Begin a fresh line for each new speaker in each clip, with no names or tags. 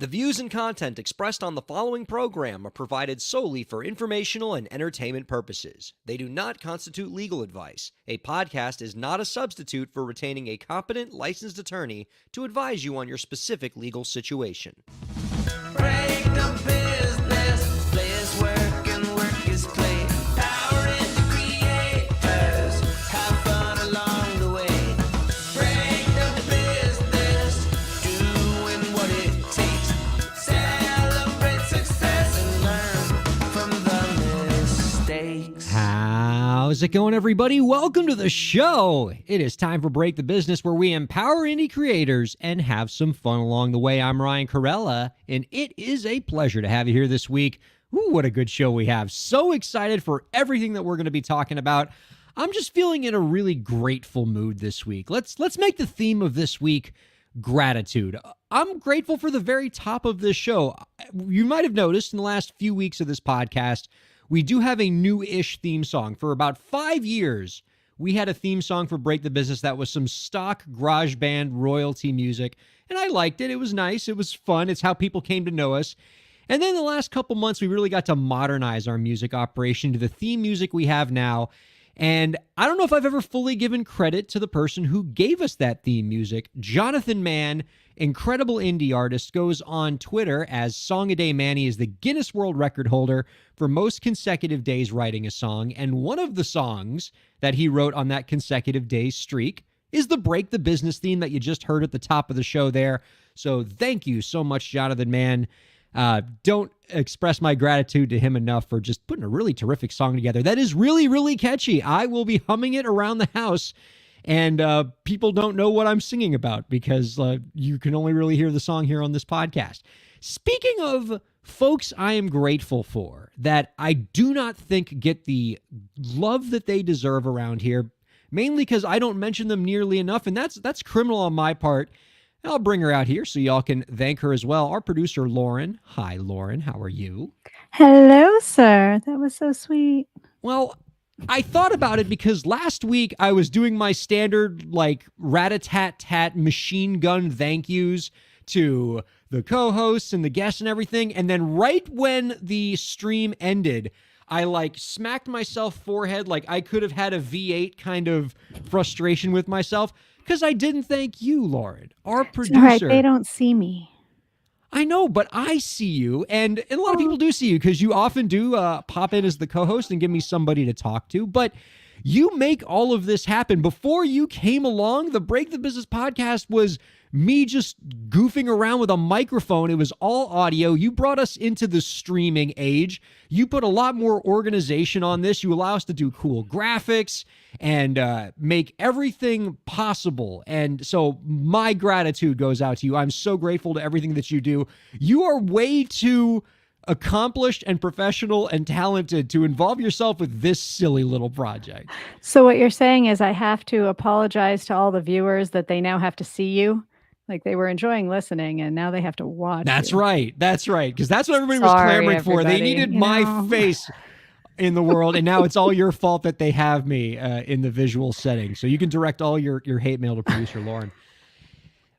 The views and content expressed on the following program are provided solely for informational and entertainment purposes. They do not constitute legal advice. A podcast is not a substitute for retaining a competent, licensed attorney to advise you on your specific legal situation.
Break the business, play is work and work is play. Power into creators, have fun along the way. Break the business, doing what it takes. Celebrate success and learn from the mistakes.
How's it going, everybody? Welcome to the show. It is time for Break the Business, where we empower indie creators and have some fun along the way. I'm Ryan Kairalla, and it is a pleasure to have you here this week. Ooh, what a good show we have. So excited for everything that we're going to be talking about. I'm just feeling in a really grateful mood this week. Let's make the theme of this week gratitude. I'm grateful for the very top of this show. You might have noticed in the last few weeks of this podcast, we do have a new-ish theme song. For about 5 years, we had a theme song for Break the Business that was some stock garage band royalty music, and I liked it. It was nice. It was fun. It's how people came to know us. And then the last couple months, we really got to modernize our music operation to the theme music we have now. And I don't know if I've ever fully given credit to the person who gave us that theme music. Jonathan Mann, incredible indie artist, goes on Twitter as Song a Day Manny, is the Guinness World Record holder for most consecutive days writing a song. And one of the songs that he wrote on that consecutive day streak is the Break the Business theme that you just heard at the top of the show there. So thank you so much, Jonathan Mann. Don't express my gratitude to him enough for just putting a really terrific song together. That is really, really catchy. I will be humming it around the house, and people don't know what I'm singing about because you can only really hear the song here on this podcast. Speaking of folks I am grateful for that I do not think get the love that they deserve around here, mainly because I don't mention them nearly enough, and that's criminal on my part. I'll bring her out here so y'all can thank her as well. Our producer, Lauren. Hi, Lauren. How are you?
Hello, sir. That was so sweet.
Well, I thought about it because last week I was doing my standard, like, rat-a-tat-tat machine gun thank yous to the co-hosts and the guests and everything. And then right when the stream ended, I, smacked myself forehead like I could have had a V8 kind of frustration with myself. Because I didn't thank you, Lauren, our producer.
All right, they don't see me.
I know, but I see you, and a lot of people do see you because you often do pop in as the co-host and give me somebody to talk to. But you make all of this happen. Before you came along, the Break the Business podcast was me just goofing around with a microphone. It was all audio. You brought us into the streaming age. You put a lot more organization on this. You allow us to do cool graphics and make everything possible. And so my gratitude goes out to you. I'm so grateful to everything that you do. You are way too accomplished and professional and talented to involve yourself with this silly little project.
So what you're saying is I have to apologize to all the viewers that they now have to see you. Like they were enjoying listening and now they have to watch.
That's
you.
right. That's right. Because that's what everybody was
Sorry,
clamoring for. They
everybody,
needed
you
my
know.
face in the world. And now it's all your fault that they have me in the visual setting. So you can direct all your hate mail to producer Lauren.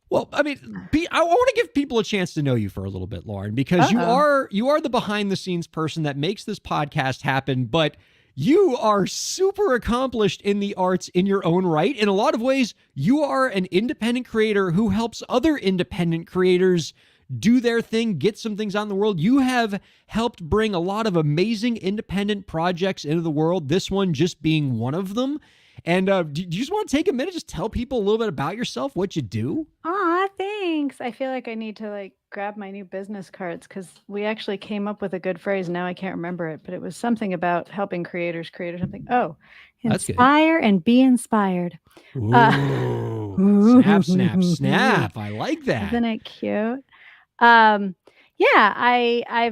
Well, I mean, I want to give people a chance to know you for a little bit, Lauren, because you are the behind the scenes person that makes this podcast happen, but you are super accomplished in the arts in your own right. In a lot of ways, you are an independent creator who helps other independent creators do their thing, get some things out in the world. You have helped bring a lot of amazing independent projects into the world, this one just being one of them. And do you just want to take a minute, just tell people a little bit about yourself, what you do?
Aw, thanks. I feel like I need to grab my new business cards because we actually came up with a good phrase. Now I can't remember it, but it was something about helping creators create or something. Oh,
That's good.
inspire and be inspired.
Ooh, snap, snap, snap. I like that.
Isn't it cute? I've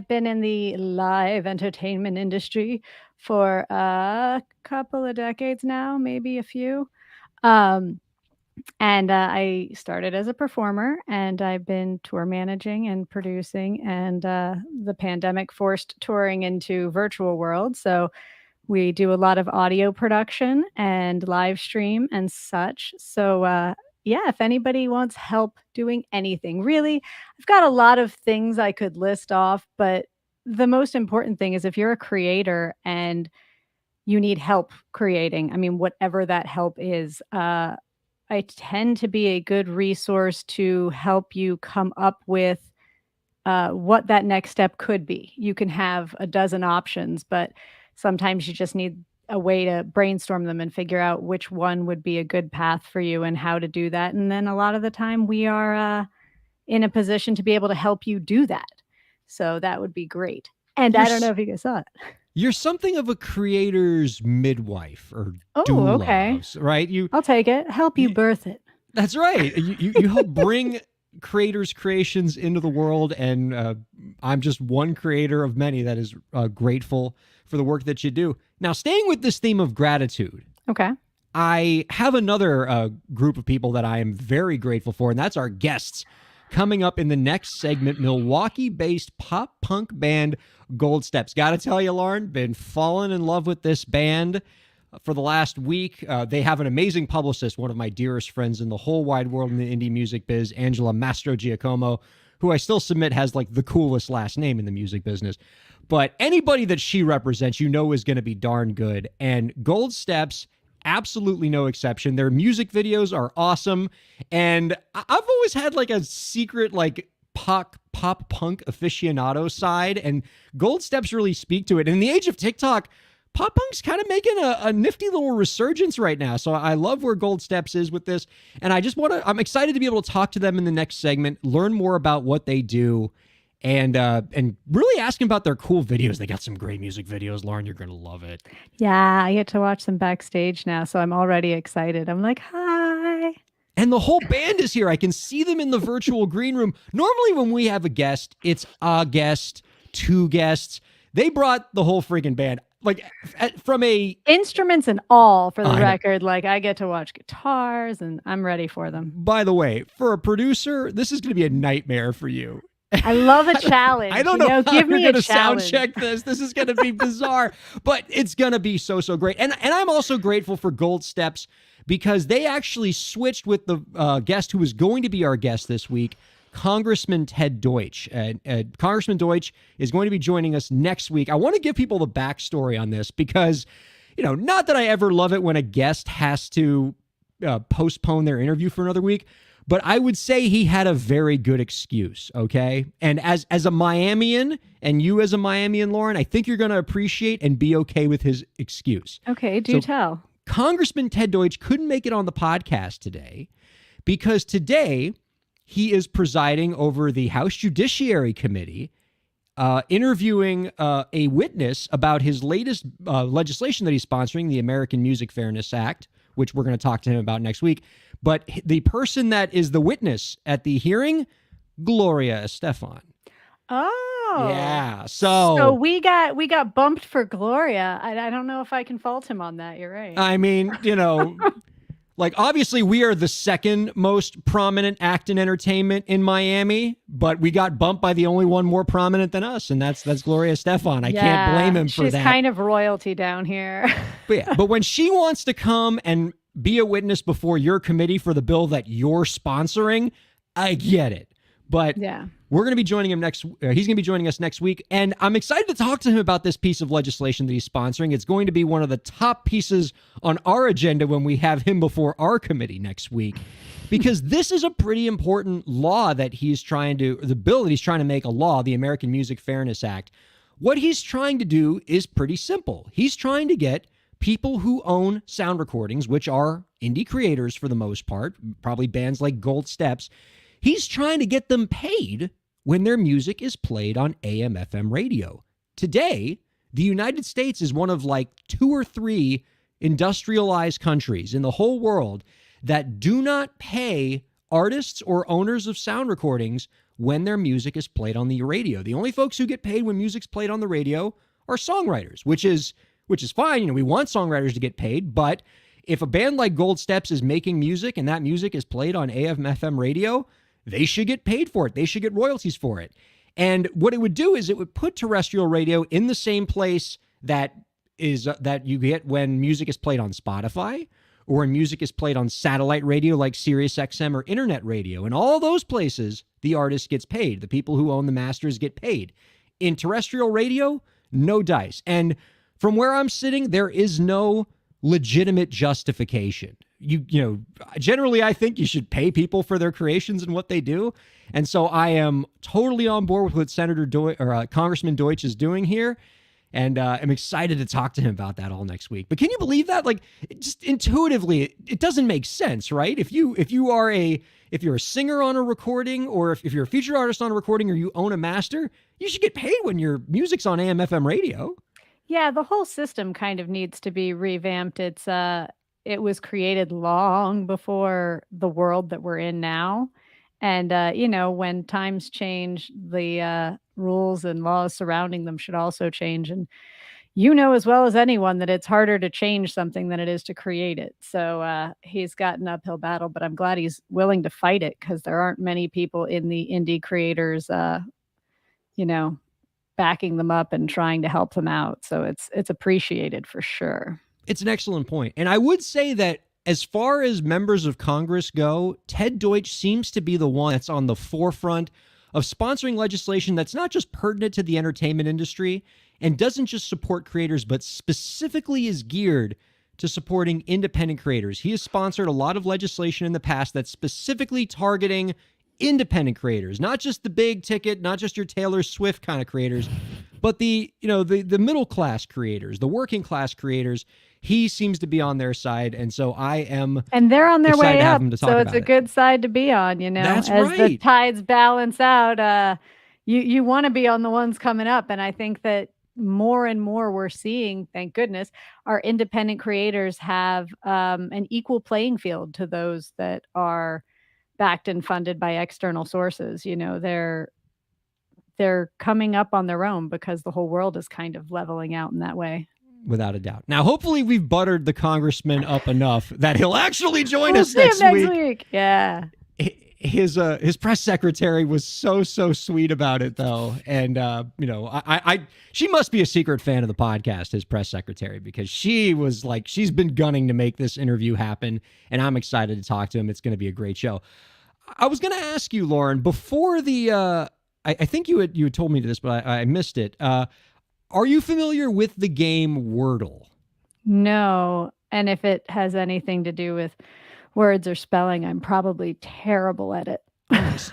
been in the live entertainment industry for a couple of decades now, maybe a few. And I started as a performer and I've been tour managing and producing, and the pandemic forced touring into virtual world. So we do a lot of audio production and live stream and such. So yeah, if anybody wants help doing anything, really, I've got a lot of things I could list off, but the most important thing is if you're a creator and you need help creating, I mean, whatever that help is, I tend to be a good resource to help you come up with what that next step could be. You can have a dozen options, but sometimes you just need a way to brainstorm them and figure out which one would be a good path for you and how to do that. And then a lot of the time, we are in a position to be able to help you do that. So that would be great. And
You're
I don't know
s-
if you guys saw it.
you're something of a creator's midwife or
Oh, okay.
doula, right?
I'll take it. Help you
You
birth it.
That's right. You help bring creators' creations into the world, and I'm just one creator of many that is grateful for the work that you do. Now, staying with this theme of gratitude,
Okay.
I have another group of people that I am very grateful for, and that's our guests. Coming up in the next segment, Milwaukee-based pop punk band Gold Steps. Got to tell you, Lauren, been falling in love with this band for the last week. They have an amazing publicist, one of my dearest friends in the whole wide world in the indie music biz, Angela Mastrogiacomo, who I still submit has like the coolest last name in the music business. But anybody that she represents, you know, is going to be darn good. And Gold Steps, absolutely no exception. Their music videos are awesome. And I've always had like a secret, like, pop punk aficionado side, and Gold Steps really speak to it. And in the age of TikTok, pop punk's kind of making a nifty little resurgence right now. So I love where Gold Steps is with this. And I'm excited to be able to talk to them in the next segment, learn more about what they do, and really asking about their cool videos. They got some great music videos. Lauren, you're going to love it.
Yeah, I get to watch them backstage now, so I'm already excited. I'm like, hi.
And the whole band is here. I can see them in the virtual green room. Normally when we have a guest, it's a guest, two guests. They brought the whole freaking band. Like, from a...
Instruments and all, for the
I know.
record. Like, I get to watch guitars, and I'm ready for them.
By the way, for a producer, this is going to be a nightmare for you.
I love a challenge.
I don't know how
Give
you're
me
going
a
to sound
challenge.
check this. This is going to be bizarre, but it's going to be so great. And I'm also grateful for Gold Steps because they actually switched with the guest who was going to be our guest this week, Congressman Ted Deutsch. Congressman Deutsch is going to be joining us next week. I want to give people the backstory on this because, you know, not that I ever love it when a guest has to postpone their interview for another week, but I would say he had a very good excuse, okay? And as a Miamian, and you as a Miamian, Lauren, I think you're going to appreciate and be okay with his excuse.
Okay, do
So-
tell.
Congressman Ted Deutsch couldn't make it on the podcast today because today he is presiding over the House Judiciary Committee, interviewing a witness about his latest legislation that he's sponsoring, the American Music Fairness Act, which we're going to talk to him about next week. But the person that is the witness at the hearing, Gloria Estefan.
Oh.
Yeah.
So
So,
we got bumped for Gloria. I don't know if I can fault him on that. You're right.
I mean, you know, like, obviously we are the second most prominent act in entertainment in Miami, but we got bumped by the only one more prominent than us, and that's Gloria Estefan. I can't blame him for
She's
that.
kind of royalty down here.
But when she wants to come and be a witness before your committee for the bill that you're sponsoring, I get it. But
Yeah.
we're going to be joining him he's going to be joining us next week. And I'm excited to talk to him about this piece of legislation that he's sponsoring. It's going to be one of the top pieces on our agenda when we have him before our committee next week, because this is a pretty important law that the bill that he's trying to make a law, the American Music Fairness Act. What he's trying to do is pretty simple. He's trying to get people who own sound recordings, which are indie creators for the most part, probably bands like Gold Steps. He's trying to get them paid when their music is played on AM/FM radio. Today, the United States is one of like 2 or 3 industrialized countries in the whole world that do not pay artists or owners of sound recordings when their music is played on the radio. The only folks who get paid when music's played on the radio are songwriters, which is fine. You know, we want songwriters to get paid, but if a band like Gold Steps is making music and that music is played on AM/FM radio, they should get paid for it. They should get royalties for it. And what it would do is it would put terrestrial radio in the same place that you get when music is played on Spotify or when music is played on satellite radio like Sirius XM or internet radio. In all those places, the artist gets paid. The people who own the masters get paid. In terrestrial radio, no dice. And from where I'm sitting, there is no legitimate justification. You know, generally I think you should pay people for their creations and what they do. And so I am totally on board with what Congressman Deutsch is doing here. And I'm excited to talk to him about that all next week. But can you believe that? Like, just intuitively, it doesn't make sense, right? If you're a singer on a recording, or if you're a featured artist on a recording, or you own a master, you should get paid when your music's on AM/FM radio.
Yeah, the whole system kind of needs to be revamped. It was created long before the world that we're in now. And, when times change, the rules and laws surrounding them should also change. And you know as well as anyone that it's harder to change something than it is to create it. So he's got an uphill battle, but I'm glad he's willing to fight it, because there aren't many people in the indie creators, backing them up and trying to help them out. So it's appreciated for sure.
It's an excellent point. And I would say that as far as members of Congress go, Ted Deutsch seems to be the one that's on the forefront of sponsoring legislation that's not just pertinent to the entertainment industry and doesn't just support creators, but specifically is geared to supporting independent creators. He has sponsored a lot of legislation in the past that's specifically targeting independent creators, not just the big ticket, not just your Taylor Swift kind of creators, but the middle class creators, the working class creators. He seems to be on their side, and so I am.
And they're on their way up, so it's a
it.
good side to be on.
That's
as
right.
The tides balance out. You want to be on the ones coming up, and I think that more and more we're seeing, thank goodness, our independent creators have an equal playing field to those that are backed and funded by external sources. They're coming up on their own because the whole world is kind of leveling out in that way.
Without a doubt. Now, hopefully we've buttered the congressman up enough that he'll actually join us
see him
next week.
Yeah.
His press secretary was so sweet about it, though. And, she must be a secret fan of the podcast, his press secretary, because she was like, she's been gunning to make this interview happen. And I'm excited to talk to him. It's going to be a great show. I was going to ask you, Lauren, before the, I think you had told me this, but I missed it. Are you familiar with the game Wordle?
No. And if it has anything to do with words or spelling, I'm probably terrible at it.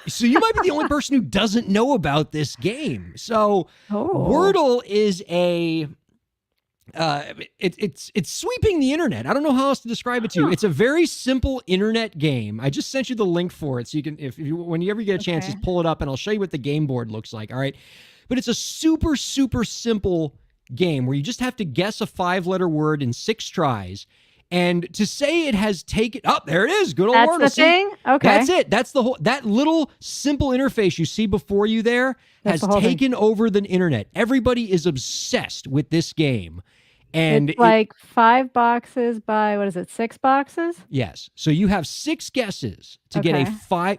So you might be the only person who doesn't know about this game. So Wordle is it's sweeping the internet. I don't know how else to describe it to you. It's a very simple internet game. I just sent you the link for it, so you can, when you ever get a chance, just pull it up and I'll show you what the game board looks like. All right. But it's a super simple game where you just have to guess a 5-letter word in 6 tries. And to say it has taken... Oh, there it is. Good old Wordle.
That's the thing? Okay.
That's it. That's the whole... That little simple interface you see before you there has taken over the internet. Everybody is obsessed with this game. And
it's like 5 boxes by, 6 boxes?
Yes. So you have 6 guesses to get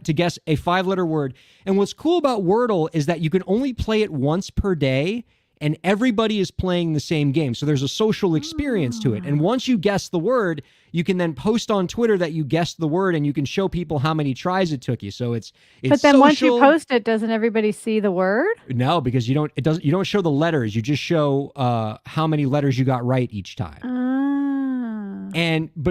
to guess a 5-letter word. And what's cool about Wordle is that you can only play it once per day, and everybody is playing the same game. So there's a social experience to it. And once you guess the word, you can then post on Twitter that you guessed the word, and you can show people how many tries it took you. So it's
But then once you post it, doesn't everybody see the word?
No, because you don't show the letters. You just show how many letters you got right each time.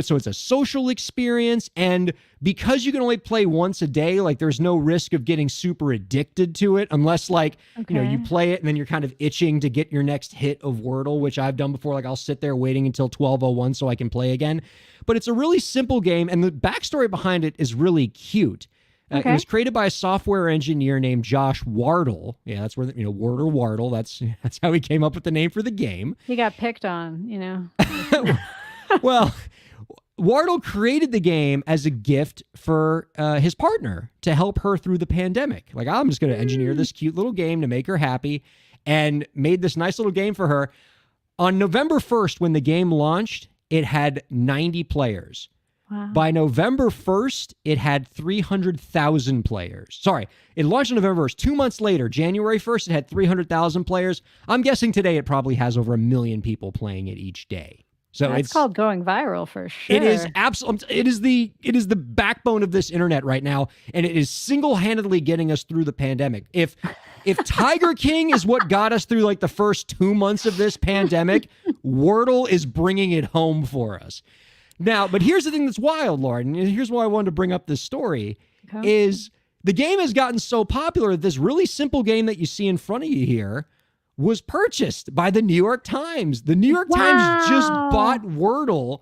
So it's a social experience, and because you can only play once a day, like there's no risk of getting super addicted to it unless you play it and then you're kind of itching to get your next hit of Wordle, which I've done before. Like I'll sit there waiting until 12:01 so I can play again. But it's a really simple game, and the backstory behind it is really cute. It was created by a software engineer named Josh Wardle. Yeah, that's where Wardle. That's how he came up with the name for the game.
He got picked on,
Well, Wardle created the game as a gift for his partner to help her through the pandemic. Like, I'm just going to engineer this cute little game to make her happy, and made this nice little game for her. On November 1st, when the game launched, it had 90 players.
Wow.
By November 1st, it had 300,000 players. Sorry, it launched on November 1st. 2 months later, January 1st, it had 300,000 players. I'm guessing today it probably has over 1 million people playing it each day. So
That's
it's
called going viral for sure.
it is absolutely it is the backbone of this internet right now, and it is single-handedly getting us through the pandemic. If Tiger King is what got us through like the first 2 months of this pandemic, Wordle is bringing it home for us. Now, but here's the thing that's wild, Lauren, and here's why I wanted to bring up this story, is the game has gotten so popular that this really simple game that you see in front of you here was purchased by the New York Times. The New York Times just bought Wordle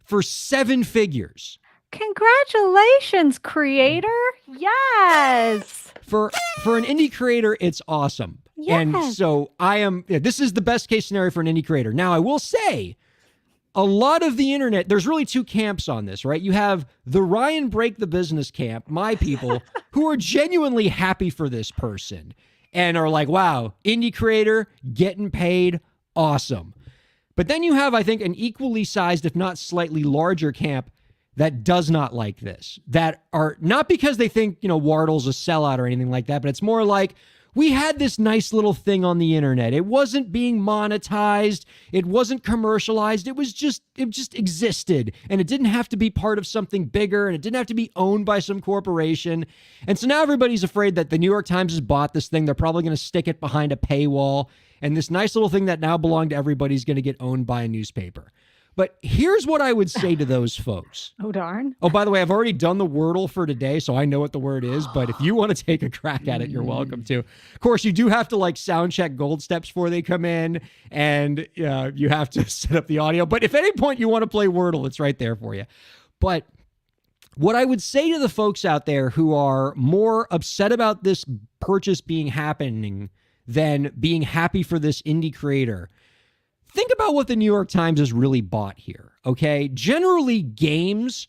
for 7 figures.
Congratulations, creator. Yes.
For an indie creator, it's awesome.
Yes.
And so this is the best case scenario for an indie creator. Now, I will say, a lot of the internet, there's really 2 camps on this, right? You have the Ryan Break the Business camp, my people, who are genuinely happy for this person and are like, wow, indie creator getting paid, awesome. But then you have, I think, an equally sized, if not slightly larger camp that does not like this, that are not because they think, Wardle's a sellout or anything like that, but it's more like, we had this nice little thing on the internet. It wasn't being monetized. It wasn't commercialized. It just existed. And it didn't have to be part of something bigger. And it didn't have to be owned by some corporation. And so now everybody's afraid that the New York Times has bought this thing. They're probably going to stick it behind a paywall. And this nice little thing that now belonged to everybody is going to get owned by a newspaper. But here's what I would say to those folks.
Oh, darn.
Oh, by the way, I've already done the Wordle for today, so I know what the word is. But if you want to take a crack at it, you're welcome to. Of course, you do have to sound check gold steps before they come in, and you have to set up the audio. But if at any point you want to play Wordle, it's right there for you. But what I would say to the folks out there who are more upset about this purchase happening than being happy for this indie creator, think about what the New York Times has really bought here, okay? Generally, games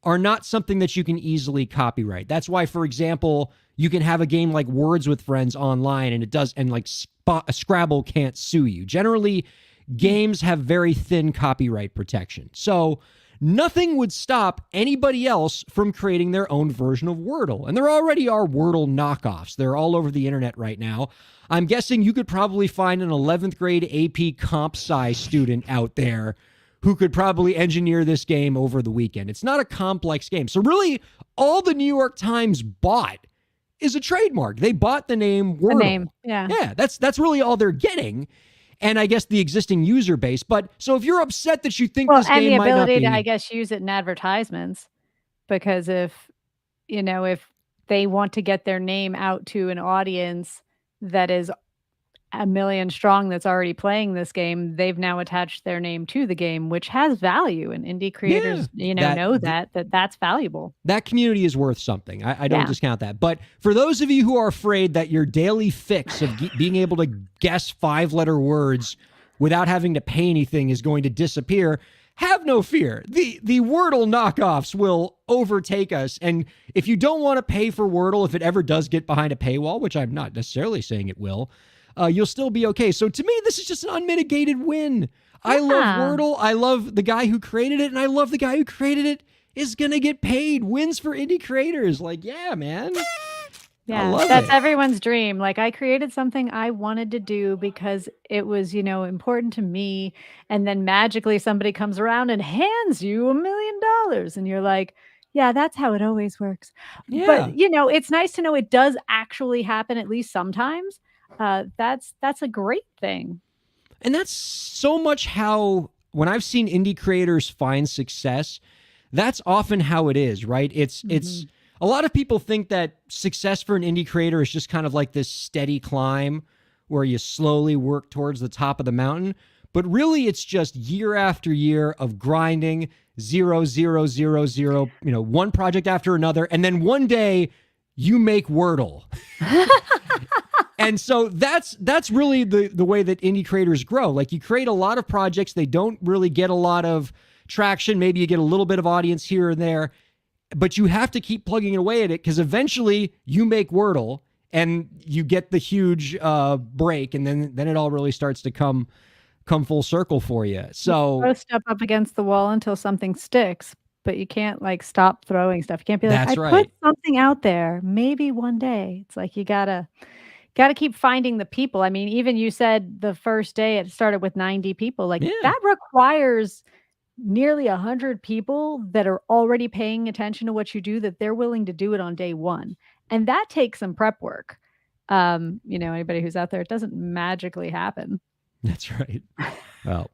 are not something that you can easily copyright. That's why, for example, you can have a game like Words with Friends online and Scrabble can't sue you. Generally, games have very thin copyright protection. So nothing would stop anybody else from creating their own version of Wordle. And there already are Wordle knockoffs. They're all over the internet right now. I'm guessing you could probably find an 11th grade AP comp sci student out there who could probably engineer this game over the weekend. It's not a complex game. So really, all the New York Times bought is a trademark. They bought the name Wordle.
The name, yeah.
Yeah, that's really all they're getting. And I guess the existing user base. But so if you're upset that you think this game might not be...
and the ability to, I guess, use it in advertisements. Because if they want to get their name out to an audience that is a million strong that's already playing this game, they've now attached their name to the game, which has value, and indie creators know that's valuable. That
community is worth something. I don't discount that. But for those of you who are afraid that your daily fix of being able to guess 5-letter words without having to pay anything is going to disappear, have no fear. The Wordle knockoffs will overtake us. And if you don't want to pay for Wordle, if it ever does get behind a paywall, which I'm not necessarily saying it will, you'll still be okay. So to me, this is just an unmitigated win. Yeah. I love Wordle. I love the guy who created it. And I love the guy who created it is going to get paid. Wins for indie creators. Yeah, man.
Yeah, that's everyone's dream. I created something I wanted to do because it was, important to me. And then magically somebody comes around and hands you $1 million. And you're like, yeah, that's how it always works. Yeah. But, it's nice to know it does actually happen, at least sometimes. That's a great thing.
And that's so much how, when I've seen indie creators find success, that's often how it is, right? It's a lot of people think that success for an indie creator is just kind of like this steady climb where you slowly work towards the top of the mountain. But really, it's just year after year of grinding, 0, 0, 0, 0, one project after another. And then one day you make Wordle. And so that's really the way that indie creators grow. You create a lot of projects. They don't really get a lot of traction. Maybe you get a little bit of audience here and there. But you have to keep plugging away at it because eventually you make Wordle and you get the huge break, and then it all really starts to come full circle for you. So
you throw stuff up against the wall until something sticks, but you can't stop throwing stuff. You can't be like, I put something out there. Maybe one day. It's you gotta got to keep finding the people. I mean, even you said the first day it started with 90 people. Like
Yeah,
that requires nearly 100 people that are already paying attention to what you do, that they're willing to do it on day one. And that takes some prep work. Anybody who's out there, it doesn't magically happen.
that's right. Well,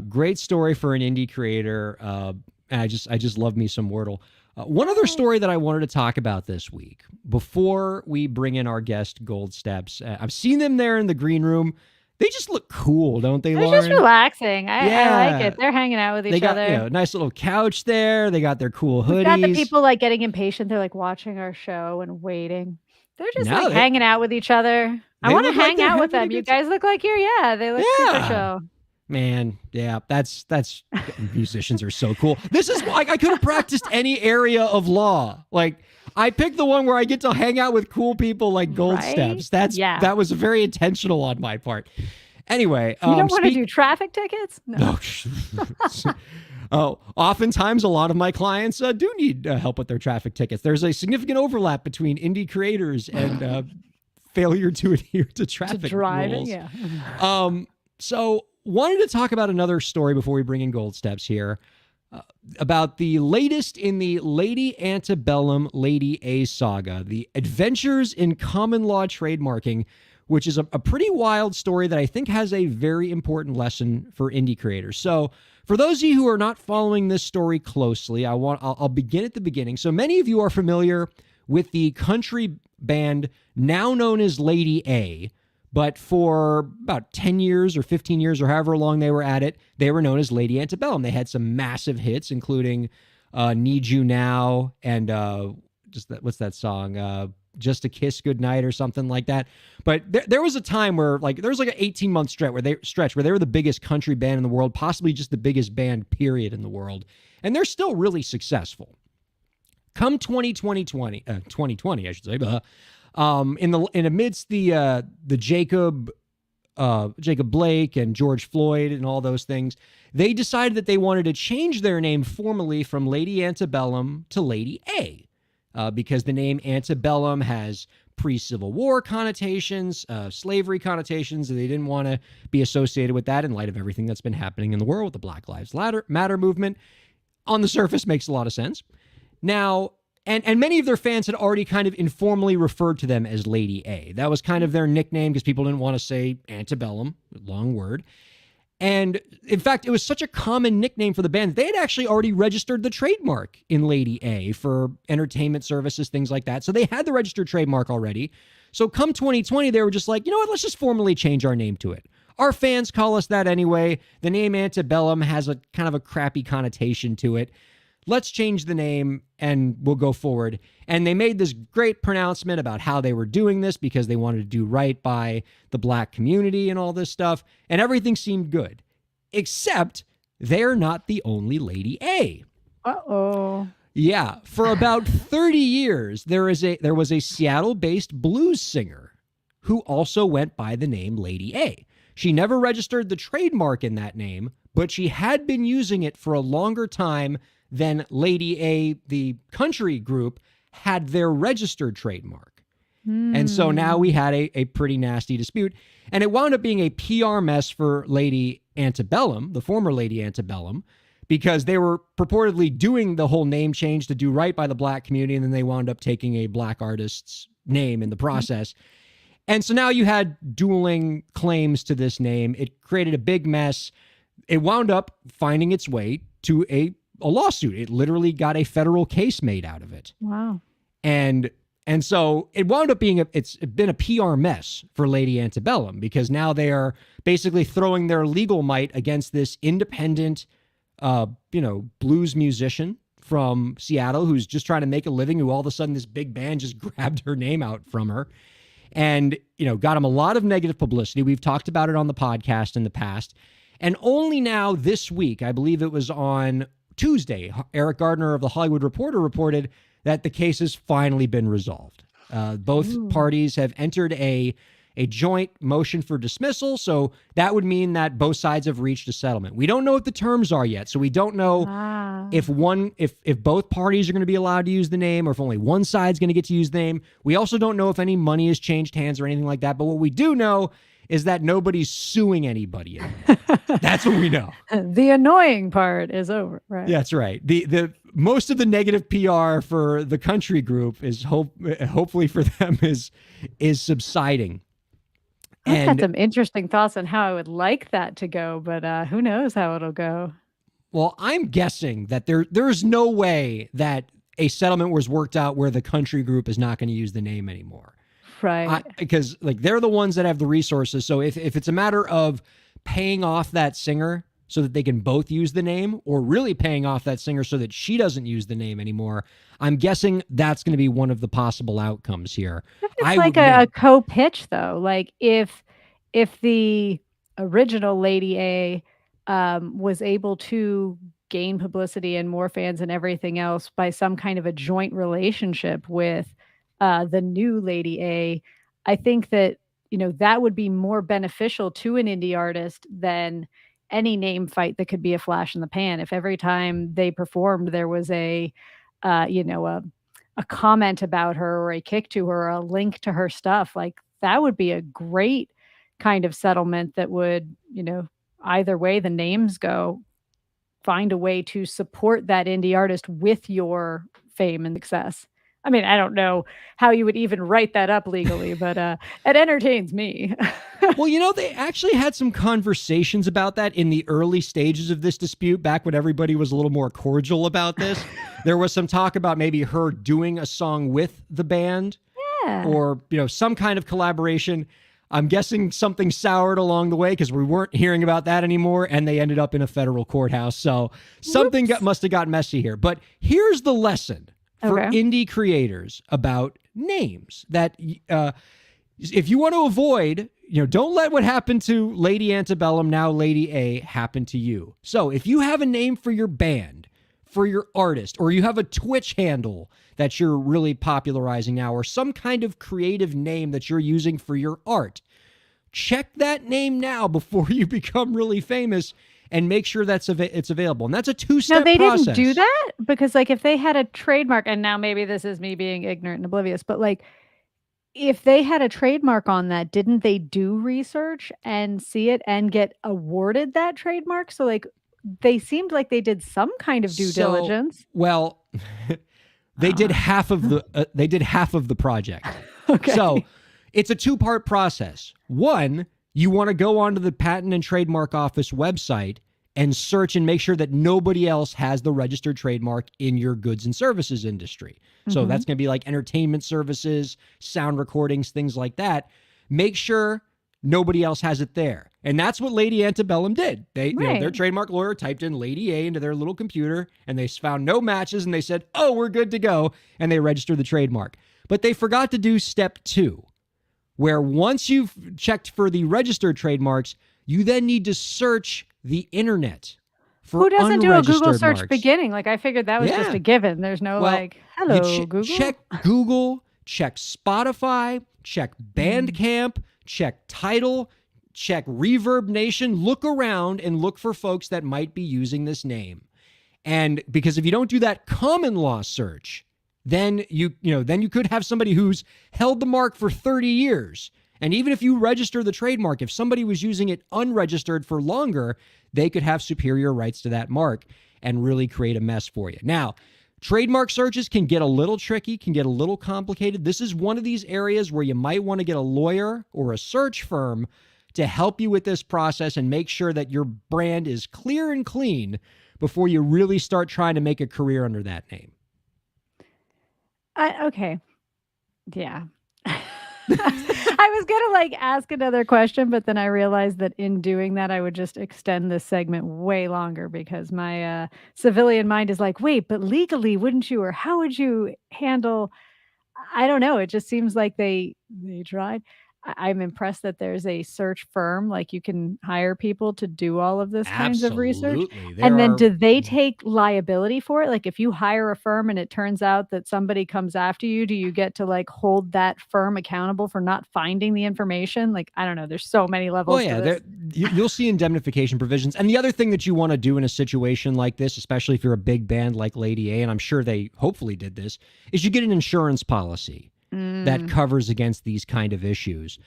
great story for an indie creator. And I just love me some Wordle. One other story that I wanted to talk about this week before we bring in our guest Gold Steps. I've seen them there in the green room. They just look cool, don't they,
They're
Lauren?
just relaxing. I like
Yeah.
it. They're hanging out with
They
each
got
other.
a nice little couch there. They got their cool hoodies.
We've got the people like getting impatient. They're like watching our show and waiting. They're just
No,
like hanging out with each other. I
they
want to
look like
hang
they're
out with
having a
them. You
good time.
guys look like they look super
Yeah.
show.
Man, yeah, that's musicians are so cool. This is why I could have practiced any area of law. Like I picked the one where I get to hang out with cool people like Gold
Right?
Steps. That was very intentional on my part. Anyway,
You don't want to do traffic tickets? No.
Oh, oftentimes a lot of my clients do need help with their traffic tickets. There's a significant overlap between indie creators and failure to adhere to
To
traffic
driving,
rules.
yeah.
So wanted to talk about another story before we bring in Gold Steps here about the latest in the Lady Antebellum Lady A saga, the Adventures in Common Law Trademarking, which is a pretty wild story that I think has a very important lesson for indie creators. So for those of you who are not following this story closely, I'll begin at the beginning. So many of you are familiar with the country band now known as Lady A, but for about 10 years or 15 years or however long they were at it, they were known as Lady Antebellum. They had some massive hits, including Need You Now and what's that song? Just a Kiss Goodnight or something like that. But there was a time where there was an 18-month stretch where they were the biggest country band in the world, possibly just the biggest band period in the world. And they're still really successful. Come 2020, I should say, in amidst the Jacob Blake and George Floyd and all those things, they decided that they wanted to change their name formally from Lady Antebellum to Lady A, because the name Antebellum has pre-Civil War connotations, slavery connotations, and they didn't want to be associated with that in light of everything that's been happening in the world with the Black Lives Matter movement. On the surface, makes a lot of sense. Now, and many of their fans had already kind of informally referred to them as Lady A. That was kind of their nickname because people didn't want to say Antebellum, long word. And in fact, it was such a common nickname for the band that they had actually already registered the trademark in Lady A for entertainment services, things like that. So they had the registered trademark already. So come 2020, they were just like, you know what, let's just formally change our name to it. Our fans call us that anyway. The name Antebellum has a kind of a crappy connotation to it. Let's change the name and we'll go forward. And they made this great pronouncement about how they were doing this because they wanted to do right by the Black community and all this stuff. And everything seemed good, except they're not the only Lady A.
Uh-oh.
Yeah. For about 30 years, there was a Seattle-based blues singer who also went by the name Lady A. She never registered the trademark in that name, but she had been using it for a longer time than Lady A, the country group, had their registered trademark. And so now we had a pretty nasty dispute. And it wound up being a PR mess for Lady Antebellum, the former Lady Antebellum, because they were purportedly doing the whole name change to do right by the Black community, and then they wound up taking a Black artist's name in the process. And so now you had dueling claims to this name. It created a big mess. It wound up finding its way to a lawsuit. It literally got a federal case made out of it.
Wow.
And so it wound up being it's been a PR mess for Lady Antebellum because now they are basically throwing their legal might against this independent, blues musician from Seattle who's just trying to make a living, who all of a sudden this big band just grabbed her name out from her and, got him a lot of negative publicity. We've talked about it on the podcast in the past. And only now this week, I believe it was on Tuesday, Eric Gardner of the Hollywood Reporter reported that the case has finally been resolved. Both parties have entered a a joint motion for dismissal. So that would mean that both sides have reached a settlement. We don't know what the terms are yet. So we don't know if both parties are going to be allowed to use the name or if only one side's going to get to use the name. We also don't know if any money has changed hands or anything like that. But what we do know is that nobody's suing anybody anymore. That's what we know.
The annoying part is over, right?
That's right. The most of the negative PR for the country group is hopefully for them is subsiding.
I've had some interesting thoughts on how I would like that to go, but who knows how it'll go.
Well, I'm guessing that there's no way that a settlement was worked out where the country group is not going to use the name anymore.
Right.
Because like they're the ones that have the resources. So if it's a matter of paying off that singer so that they can both use the name, or really paying off that singer so that she doesn't use the name anymore, I'm guessing that's going to be one of the possible outcomes here.
It's like a co-pitch though. Like if the original Lady A was able to gain publicity and more fans and everything else by some kind of a joint relationship with the new Lady A, I think that, that would be more beneficial to an indie artist than any name fight that could be a flash in the pan. If every time they performed there was a comment about her or a kick to her, or a link to her stuff, like that would be a great kind of settlement that would, either way the names go, find a way to support that indie artist with your fame and success. I mean, I don't know how you would even write that up legally, but it entertains me.
Well, they actually had some conversations about that in the early stages of this dispute, back when everybody was a little more cordial about this. There was some talk about maybe her doing a song with the band, or, some kind of collaboration. I'm guessing something soured along the way because we weren't hearing about that anymore, and they ended up in a federal courthouse. So something must have got messy here. But here's the lesson for indie creators about names, that if you want to avoid, don't let what happened to Lady Antebellum, now Lady A, happen to you. So if you have a name for your band, for your artist, or you have a Twitch handle that you're really popularizing now, or some kind of creative name that you're using for your art, check that name now before you become really famous, and make sure it's available. And that's a two-step process.
No, they didn't do that, because like if they had a trademark, and now maybe this is me being ignorant and oblivious, but like if they had a trademark on that, didn't they do research and see it and get awarded that trademark? So like they seemed like they did some kind of due diligence.
Well, they did half of the project.
Okay.
So it's a two-part process. One, you want to go onto the Patent and Trademark Office website and search and make sure that nobody else has the registered trademark in your goods and services industry. So that's going to be like entertainment services, sound recordings, things like that. Make sure nobody else has it there. And that's what Lady Antebellum did. They, their trademark lawyer typed in Lady A into their little computer, and they found no matches, and they said, oh, we're good to go. And they registered the trademark. But they forgot to do step 2, where once you've checked for the registered trademarks, you then need to search the internet for
Who doesn't do a Google search
marks.
Beginning? Like I figured that was just a given. There's no hello, Google.
Check Google, check Spotify, check Bandcamp, check Tidal, check Reverb Nation. Look around and look for folks that might be using this name. And because if you don't do that common law search, then you could have somebody who's held the mark for 30 years. And even if you register the trademark, if somebody was using it unregistered for longer, they could have superior rights to that mark and really create a mess for you. Now, trademark searches can get a little tricky, can get a little complicated. This is one of these areas where you might want to get a lawyer or a search firm to help you with this process and make sure that your brand is clear and clean before you really start trying to make a career under that name.
Okay. Yeah. I was going to ask another question, but then I realized that in doing that, I would just extend this segment way longer because my civilian mind is like, wait, but legally, wouldn't you? Or how would you handle? I don't know. It just seems like they tried. I'm impressed that there's a search firm, like you can hire people to do all of this kinds of research.
Absolutely. There
And then
are
do they take liability for it? Like if you hire a firm and it turns out that somebody comes after you, do you get to like hold that firm accountable for not finding the information? Like, I don't know. There's so many
Well,
levels to
yeah,
this.
you'll see indemnification provisions. And the other thing that you want to do in a situation like this, especially if you're a big band like Lady A, and I'm sure they hopefully did this, is you get an insurance policy that covers against these kind of issues.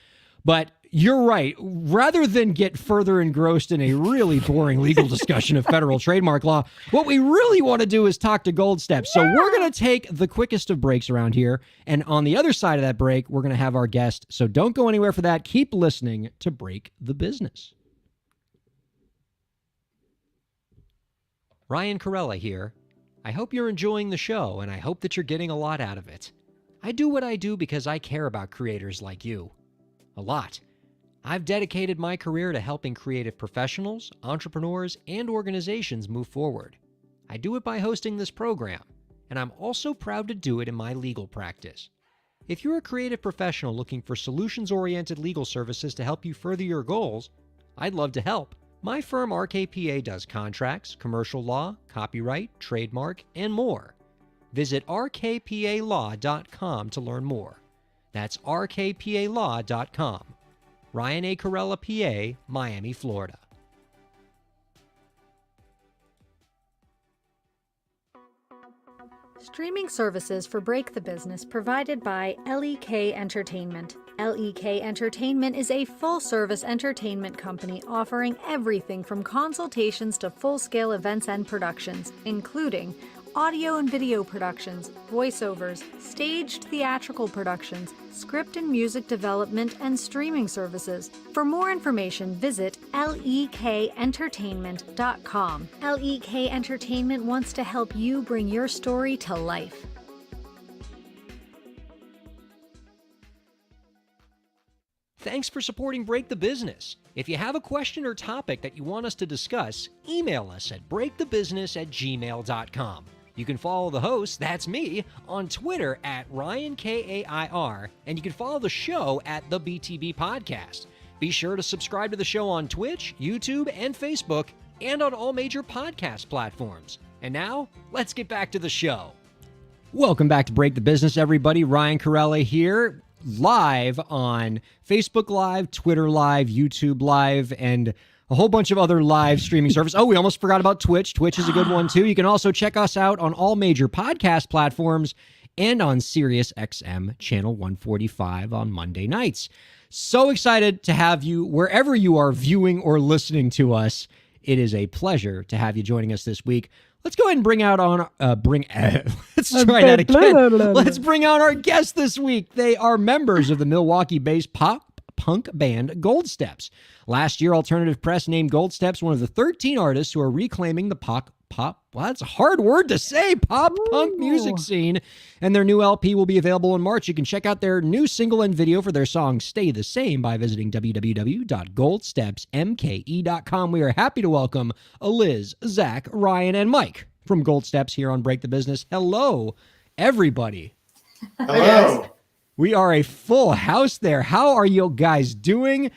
But you're right. Rather than get further engrossed in a really boring legal discussion of federal trademark law, what we really want to do is talk to Gold Steps. So we're going to take the quickest of breaks around here. And on the other side of that break, we're going to have our guest. So don't go anywhere for that. Keep listening to Break the Business. Ryan Kairalla here. I hope you're enjoying the show, and I hope that you're getting a lot out of it. I do what I do because I care about creators like you. A lot. I've dedicated my career to helping creative professionals, entrepreneurs, and organizations move forward. I do it by hosting this program, and I'm also proud to do it in my legal practice. If you're a creative professional looking for solutions-oriented legal services to help you further your goals, I'd love to help. My firm RKPA does contracts, commercial law, copyright, trademark, and more. Visit rkpalaw.com to learn more. That's rkpalaw.com. Ryan A. Kairalla, PA, Miami, Florida.
Streaming services for Break the Business provided by LEK Entertainment. LEK Entertainment is a full-service entertainment company offering everything from consultations to full-scale events and productions, including audio and video productions, voiceovers, staged theatrical productions, script and music development, and streaming services. For more information, visit lekentertainment.com. LEK Entertainment wants to help you bring your story to life.
Thanks for supporting Break the Business. If you have a question or topic that you want us to discuss, email us at breakthebusiness@gmail.com. You can follow the host, that's me, on Twitter at Ryan Kair, and you can follow the show at the BTB Podcast. Be sure to subscribe to the show on Twitch, YouTube, and Facebook, and on all major podcast platforms. And now, let's get back to the show. Welcome back to Break the Business, everybody. Ryan Kairalla here, live on Facebook Live, Twitter Live, YouTube Live, and a whole bunch of other live streaming services. Oh, we almost forgot about Twitch. Twitch is a good one, too. You can also check us out on all major podcast platforms and on Sirius XM Channel 145 on Monday nights. So excited to have you wherever you are viewing or listening to us. It is a pleasure to have you joining us this week. Let's go ahead and bring out let's try that again. Let's bring out our guests this week. They are members of the Milwaukee-based pop-punk band Gold Steps. Last year, Alternative Press named Gold Steps one of the 13 artists who are reclaiming the well, that's a hard word to say, pop-punk music scene. And their new LP will be available in March. You can check out their new single and video for their song Stay the Same by visiting www.goldstepsmke.com. We are happy to welcome Liz, Zach, Ryan, and Mike from Gold Steps here on Break the Business. Hello, everybody.
Hello.
We are a full house there. How are you guys doing?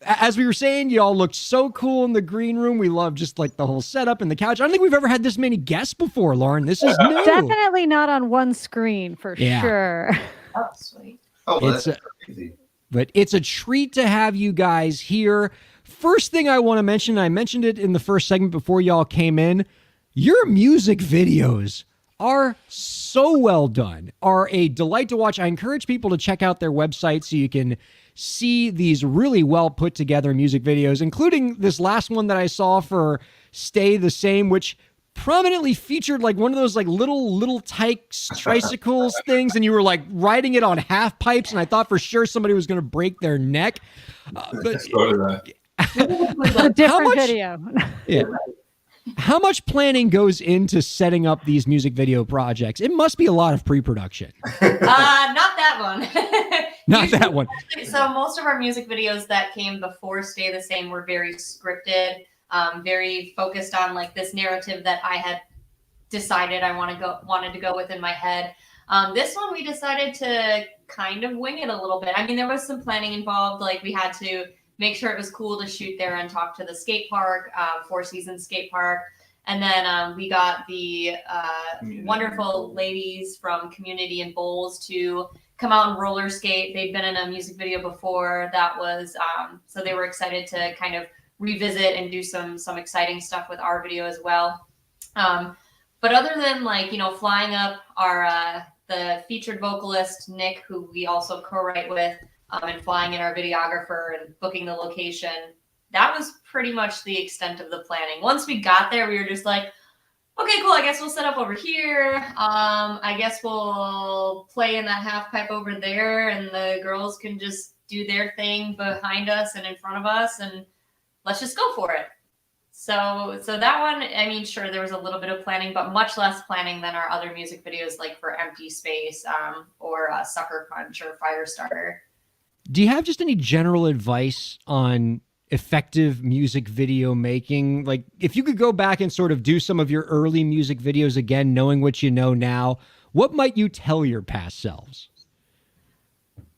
As we were saying, y'all looked so cool in the green room. We love just like the whole setup and the couch. I don't think we've ever had this many guests before, Lauren. This is new.
Definitely not on one screen for sure.
Oh, sweet. Oh, well, that's crazy.
But it's a treat to have you guys here. First thing I want to mention, I mentioned it in the first segment before y'all came in. Your music videos are so well done, are a delight to watch. I encourage people to check out their website so you can see these really well put together music videos, including this last one that I saw for Stay the Same, which prominently featured like one of those like little Tykes tricycles things, and you were like riding it on half pipes, and I thought for sure somebody was going to break their neck. But
A different video.
Yeah. How much planning goes into setting up these music video projects? It must be a lot of pre-production.
Not that one.
Not that one.
So most of our music videos that came before Stay the Same were very scripted, very focused on like this narrative that I had decided I wanted to go with in my head. This one we decided to kind of wing it a little bit. I mean, there was some planning involved. Like we had to make sure it was cool to shoot there and talk to the skate park, Four Seasons skate park. And then we got the wonderful ladies from Community and Bowls to come out and roller skate. They'd been in a music video before that was, so they were excited to kind of revisit and do some exciting stuff with our video as well. But other than like, you know, flying up our, the featured vocalist, Nick, who we also co-write with, and flying in our videographer and booking the location, that was pretty much the extent of the planning. Once we got there, we were just like, okay, cool. I guess we'll set up over here. I guess we'll play in that half pipe over there, and the girls can just do their thing behind us and in front of us, and let's just go for it. So that one, I mean, sure, there was a little bit of planning, but much less planning than our other music videos, like for Empty Space, or Sucker Punch or Firestarter.
Do you have just any general advice on effective music video making? Like, if you could go back and sort of do some of your early music videos again, knowing what you know now, what might you tell your past selves?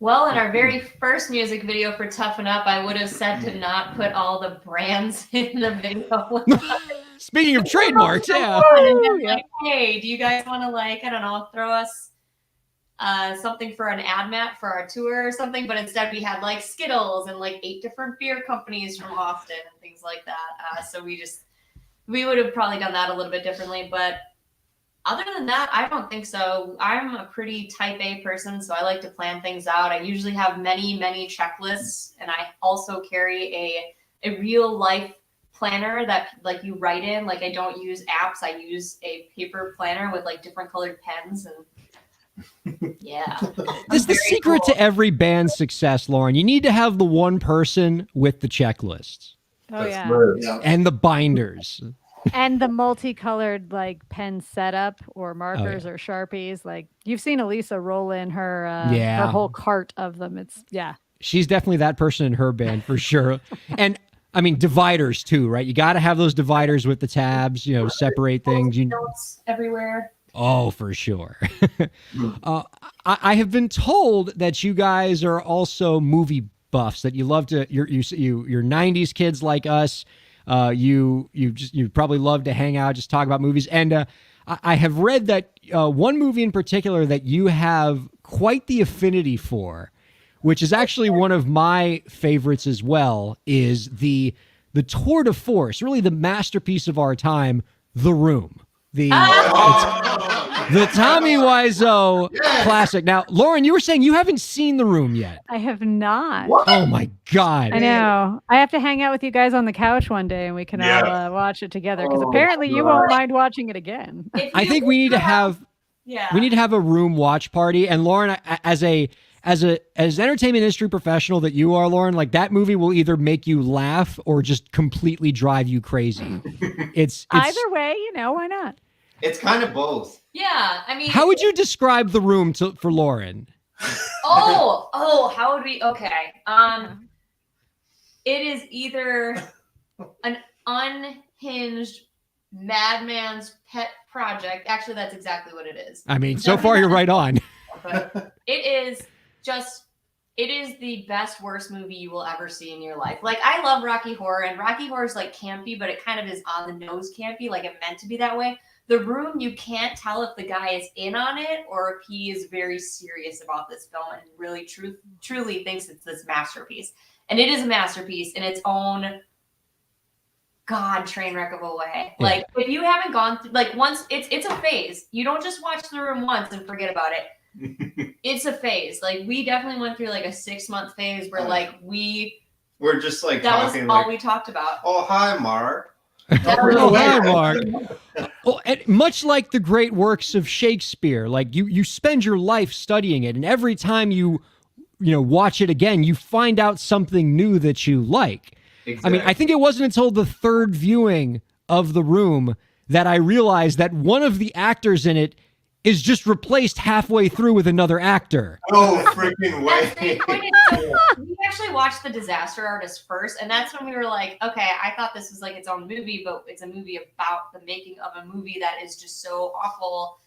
Well, in our very first music video for Toughen Up, I would have said to not put all the brands in the video.
Speaking of trademarks, yeah.
And then like, hey, do you guys want to, like, I don't know, throw us something for an ad mat for our tour or something? But instead we had like Skittles and like 8 different beer companies from Austin and things like that. So we would have probably done that a little bit differently. But other than that, I don't think so. I'm a pretty type A person, so I like to plan things out. I usually have many, many checklists, and I also carry a real life planner that like you write in. Like I don't use apps. I use a paper planner with like different colored pens, and yeah.
This is the secret to every band's success, Lauren. You need to have the one person with the checklists.
Oh,
That's
yeah.
nice.
And the binders.
And the multicolored like pen setup or markers or Sharpies. Like you've seen Elisa roll in her her whole cart of them. It's
She's definitely that person in her band for sure. And I mean, dividers too, right? You got to have those dividers with the tabs, you know, separate things.
Notes everywhere.
Oh, for sure. I have been told that you guys are also movie buffs, that you love to, you're 90s kids like us. You probably love to hang out, just talk about movies. And I have read that one movie in particular that you have quite the affinity for, which is actually one of my favorites as well, is the tour de force, really the masterpiece of our time, The Room. The Tommy Wiseau classic. Now, Lauren, you were saying you haven't seen The Room yet.
I have not.
What?
Oh my God.
I know. I have to hang out with you guys on the couch one day and we can all watch it together, because apparently you won't mind watching it again.
I think we need to have a room watch party. And Lauren, as entertainment industry professional that you are, Lauren, like that movie will either make you laugh or just completely drive you crazy. It's
Either way, you know, why not?
It's kind of both.
Yeah, I mean,
how would you describe The Room for Lauren?
How would we? Okay, it is either an unhinged madman's pet project. Actually, that's exactly what it is.
I mean, so far you're right on.
But it is the best, worst movie you will ever see in your life. Like, I love Rocky Horror, and Rocky Horror is like campy, but it kind of is on the nose campy, like it meant to be that way. The Room, you can't tell if the guy is in on it or if he is very serious about this film and really truly thinks it's this masterpiece. And it is a masterpiece in it's own train wreck of a way.
Yeah.
Like, if you haven't gone through, like, once, it's a phase. You don't just watch The Room once and forget about it. It's a phase. Like, we definitely went through like a 6-month phase where like
we're just like
that
talking
was all
like,
we talked about.
oh, hi, Mark.
Oh, hi, Mark. Well, and much like the great works of Shakespeare, like you spend your life studying it, and every time you watch it again, you find out something new that you like.
Exactly.
I mean, I think it wasn't until the third viewing of The Room that I realized that one of the actors in it is just replaced halfway through with another actor.
No freaking way.
We actually watched The Disaster Artist first, and that's when we were like, okay, I thought this was like its own movie, but it's a movie about the making of a movie that is just so awful.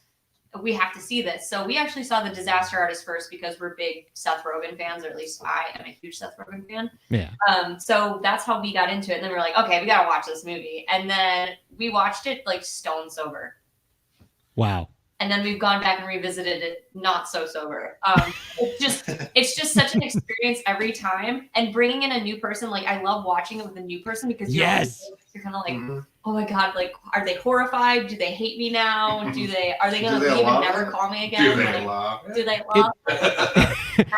we have to see this. So we actually saw The Disaster Artist first because we're big Seth Rogen fans, or at least I am a huge Seth Rogen fan.
Yeah.
So that's how we got into it. And then we were like, okay, we got to watch this movie. And then we watched it like stone sober.
Wow.
And then we've gone back and revisited it not so sober. It's just such an experience every time. And bringing in a new person, like I love watching it with a new person because you're kind of like, oh my god, like are they horrified? Do they hate me now? Are they gonna leave and never call me again? Do they love?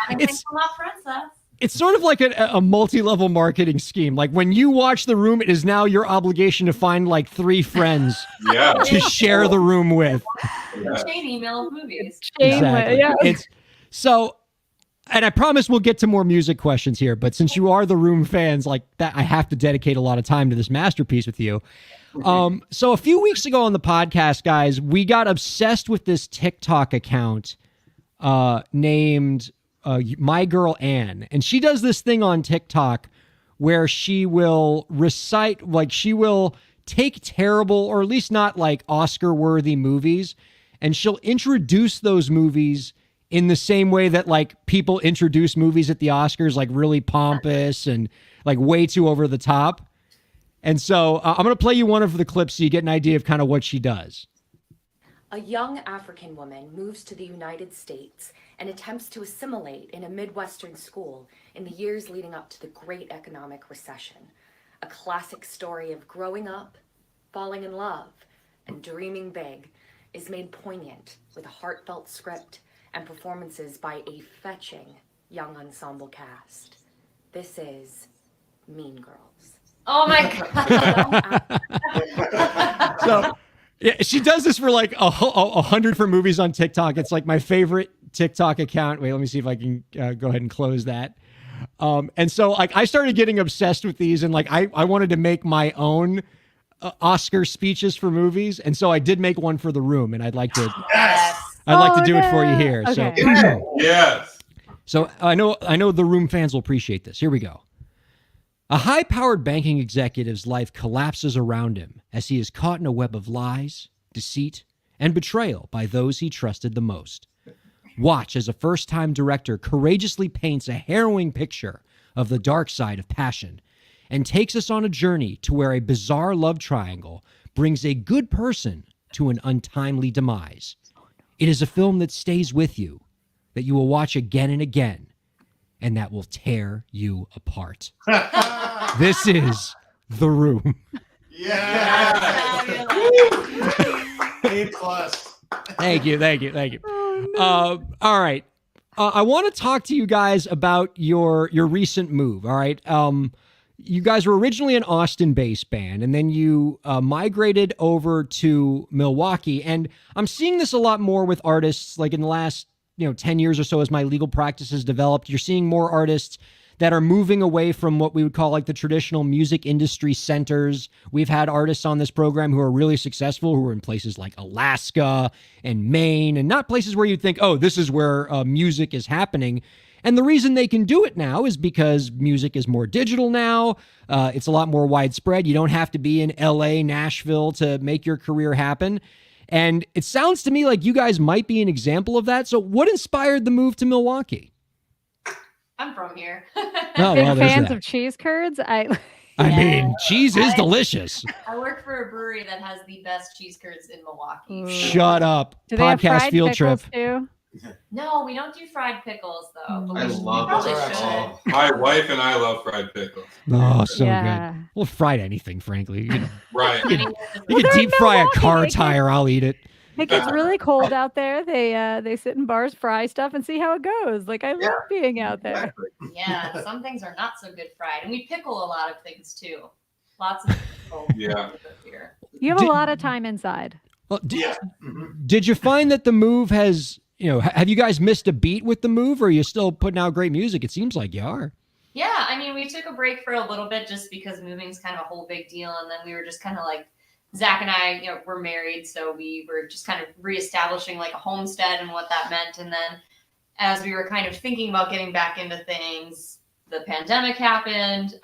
It's
not princess.
It's sort of like a multi-level marketing scheme. Like when you watch the room, it is now your obligation to find like 3 friends to share the room with.
Chain email of movies.
Exactly.
Yeah.
It's so, and I promise we'll get to more music questions here, but since you are the room fans like that, I have to dedicate a lot of time to this masterpiece with you. So a few weeks ago on the podcast, guys, we got obsessed with this TikTok account named My Girl Anne, and she does this thing on TikTok where she will recite, like she will take terrible, or at least not like Oscar-worthy movies, and she'll introduce those movies in the same way that like people introduce movies at the Oscars, like really pompous and like way too over the top. And so I'm going to play you one of the clips so you get an idea of kind of what she does.
A young African woman moves to the United States and attempts to assimilate in a Midwestern school in the years leading up to the Great Economic Recession. A classic story of growing up, falling in love, and dreaming big is made poignant with a heartfelt script and performances by a fetching young ensemble cast. This is Mean Girls.
Oh my god.
So yeah, she does this for like 100 for movies on TikTok. It's like my favorite TikTok account. Wait, let me see if I can go ahead and close that. And so like I started getting obsessed with these, and like I wanted to make my own Oscar speeches for movies, and so I did make one for the room, and I'd like to do it for you here.
Okay.
So
Yes.
So I know the room fans will appreciate this. Here we go. A high-powered banking executive's life collapses around him as he is caught in a web of lies, deceit, and betrayal by those he trusted the most. Watch as a first-time director courageously paints a harrowing picture of the dark side of passion and takes us on a journey to where a bizarre love triangle brings a good person to an untimely demise. It is a film that stays with you, that you will watch again and again, and that will tear you apart. This is The Room.
Yeah. A+.
Thank you. All right. I want to talk to you guys about your recent move. All right. You guys were originally an Austin-based band, and then you migrated over to Milwaukee. And I'm seeing this a lot more with artists, like in the last 10 years or so as my legal practice has developed. You're seeing more artists that are moving away from what we would call like the traditional music industry centers. We've had artists on this program who are really successful, who are in places like Alaska and Maine, and not places where you'd think, oh, this is where music is happening. And the reason they can do it now is because music is more digital now. It's a lot more widespread. You don't have to be in LA, Nashville to make your career happen. And it sounds to me like you guys might be an example of that. So what inspired the move to Milwaukee?
I'm from here.
Oh,
Big
well, there's
fans
that.
of cheese curds.
I mean, cheese is delicious.
I work for a brewery that has the best cheese curds in Milwaukee.
Shut up.
Do they have
Podcast
fried
field
pickles
trip.
too?
No, we don't do fried pickles though. But
I
we
love
probably
those.
should.
My wife and I love fried pickles.
Oh, so
Yeah.
good. Well, fried anything, frankly. You can,
Right.
I mean,
you can
they're
deep fry a
Milwaukee,
car
they can-
tire. I'll eat it.
It gets really cold out there. They sit in bars, fry stuff, and see how it goes. Like I love being out there.
Exactly.
yeah, some things are not so good fried, and we pickle a lot of things too. Lots of pickle.
Yeah.
Here.
You have
Did-
a lot of time inside.
Well,
Yeah. Mhm.
did you find that the move has, have you guys missed a beat with the move, or are you still putting out great music? It seems like you are.
Yeah, I mean, we took a break for a little bit just because moving's kind of a whole big deal, and then we were just kind of like, Zach and I, we're married, so we were just kind of reestablishing like a homestead and what that meant. And then as we were kind of thinking about getting back into things, the pandemic happened.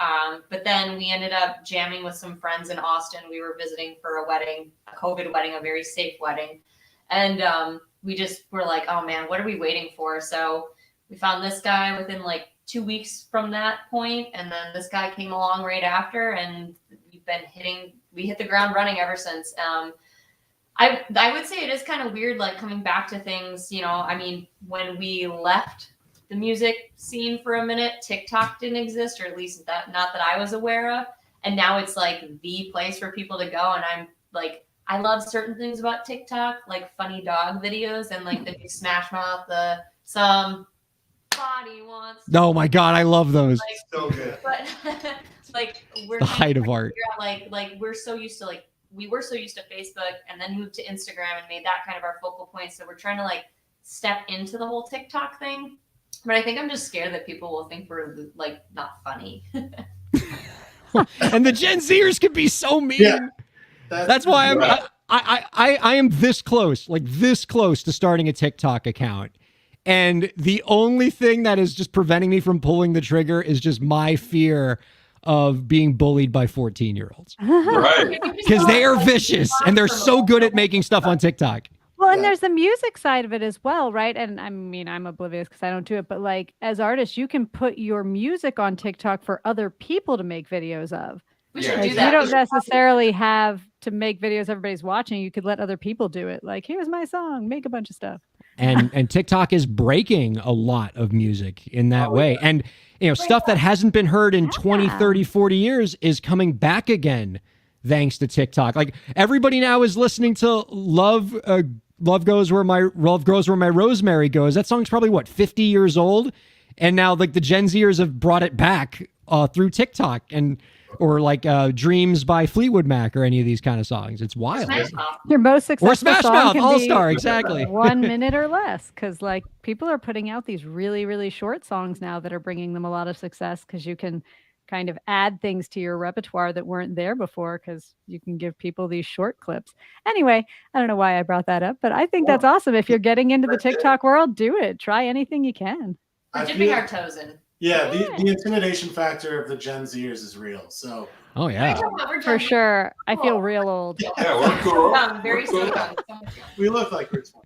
But then we ended up jamming with some friends in Austin. We were visiting for a wedding, a COVID wedding, a very safe wedding. And we just were like, oh man, what are we waiting for? So we found this guy within like 2 weeks from that point, and then this guy came along right after, and we hit the ground running ever since. I would say it is kind of weird, like coming back to things, I mean, when we left the music scene for a minute, TikTok didn't exist, or at least not that I was aware of. And now it's like the place for people to go. And I'm like, I love certain things about TikTok, like funny dog videos and like the new Smash Mouth, somebody wants.
Oh my God, I love those.
So good.
But like we're
The height of art.
Like we're so used to we were so used to Facebook and then moved to Instagram and made that kind of our focal point. So we're trying to like step into the whole TikTok thing. But I think I'm just scared that people will think we're like not funny.
And the Gen Zers can be so mean.
Yeah.
That's why I am this close to starting a TikTok account. And the only thing that is just preventing me from pulling the trigger is just my fear of being bullied by 14-year-olds.
Right.
Because they are vicious and they're so good at making stuff on TikTok.
Well, and there's the music side of it as well, right? And I mean, I'm oblivious because I don't do it, but like as artists, you can put your music on TikTok for other people to make videos of.
We should
Like,
do that.
you don't necessarily have to make videos everybody's watching. You could let other people do it. Like, here's my song, make a bunch of stuff.
And TikTok is breaking a lot of music in that way. And stuff that hasn't been heard in 20, 30, 40 years is coming back again thanks to TikTok. Like everybody now is listening to Love Goes Where My Rosemary Goes. That song's probably 50 years old, and now like the Gen Zers have brought it back through TikTok or like Dreams by Fleetwood Mac or any of these kind of songs. It's wild.
Your most successful
Or Smash
song
Mouth
can
All
be
Star, exactly.
1 minute or less, because like people are putting out these really, really short songs now that are bringing them a lot of success because you can kind of add things to your repertoire that weren't there before because you can give people these short clips. Anyway, I don't know why I brought that up, but I think that's awesome. If you're getting into the TikTok world, do it. Try anything you can.
We're dipping our toes in.
Yeah, the intimidation factor of the Gen Zers is real. So.
Oh yeah.
For sure. I feel real old.
Yeah, we're cool.
Young, very so young.
We look like we're 20.